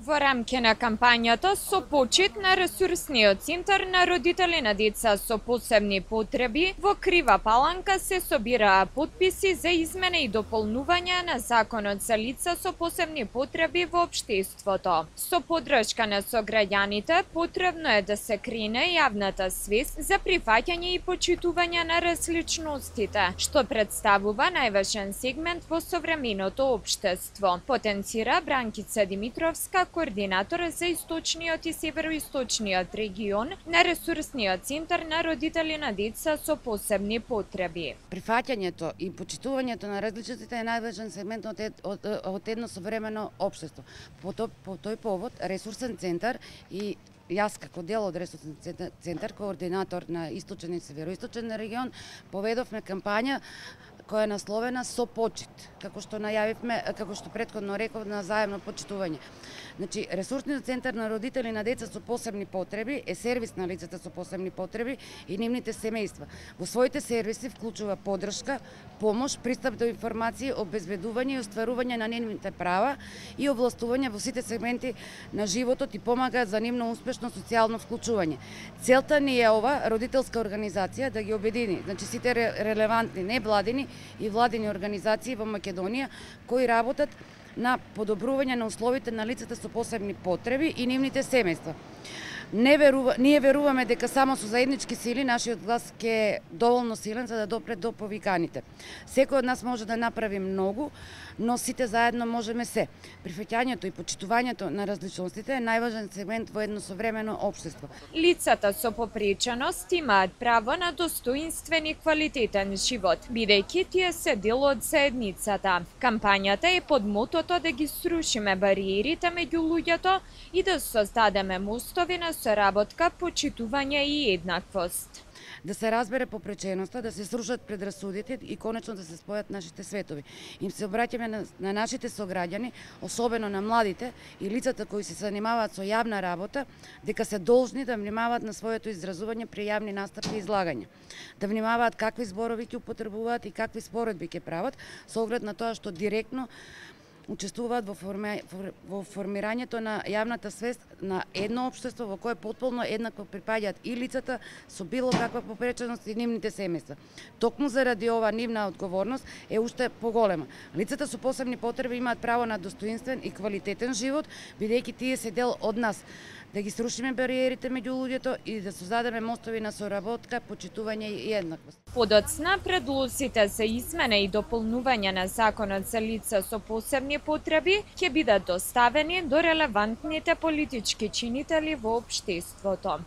Во рамки на кампањата со почит на ресурсниот центар на родители на деца со посебни потреби во Крива Паланка се собираа потписи за измена и дополнување на законот за лица со посебни потреби во општеството. Со поддршка на сограѓаните потребно е да се крене јавната свест за прифаќање и почитување на различностите, што представува најважен сегмент во современото општество, потенцира Бранкица Димитровска, координатор за источниот и североисточниот регион на ресурсниот центар на родители на деца со посебни потреби. Прифаќањето и почитувањето на различностите е најважен сегмент од едно современо општество. По тој повод, ресурсен центар и јас како дел од ресурсен центар, координатор на источен и североисточен регион, поведовме кампања која е насловена со почит, како што претходно реков, на заемно почитување. Значи, ресурсниот центар на родители на деца со посебни потреби е сервис на лицата со посебни потреби и нивните семејства. Во своите сервиси вклучува поддршка, помош, пристап до информации, обезбедување и остварување на нивните права и овластување во сите сегменти на животот и помага за нивно успешно социјално вклучување. Целта ни е ова родителска организација да ги обедини, значи сите релевантни невладини и владини организации во Македонија кои работат на подобрување на условите на лицата со посебни потреби и нивните семејства. Ние веруваме дека само со заеднички сили нашиот глас ќе е доволно силен за да допре до повиканите. Секој од нас може да направи многу, но сите заедно можеме се. Прифаќањето и почитувањето на различностите е најважен сегмент во едно современо општество. Лицата со попреченост имаат право на достоинствен и квалитетен живот, бидејќи тие се дел од заедницата. Кампањата е под мотото да ги срушиме бариерите меѓу луѓето и да создадеме мостови на соработка, почитување и еднаквост. Да се разбере попреченоста, да се срушат предрасудите и конечно да се спојат нашите светови. Им се обраќаме на нашите сограѓани, особено на младите и лицата кои се занимаваат со јавна работа, дека се должни да внимаваат на своето изразување при јавни настапи и излагања. Да внимаваат какви зборови ќе употребуваат и какви споредби ќе прават, со оглед на тоа што директно учествуваат во формирањето на јавната свест на едно општество во кое потполно еднакво припаѓаат и лицата со било каква попреченост и нивните семејства. Токму заради ова нивна одговорност е уште поголема. Лицата со посебни потреби имаат право на достоинствен и квалитетен живот, бидејќи тие се дел од нас. Да ги срушиме бариерите меѓу луѓето и да создадеме мостови на соработка, почитување и еднаквост. Подоцна, предлозите за измена и дополнување на законот за лица со посебни потреби ќе бидат доставени до релевантните политички чинители во општеството.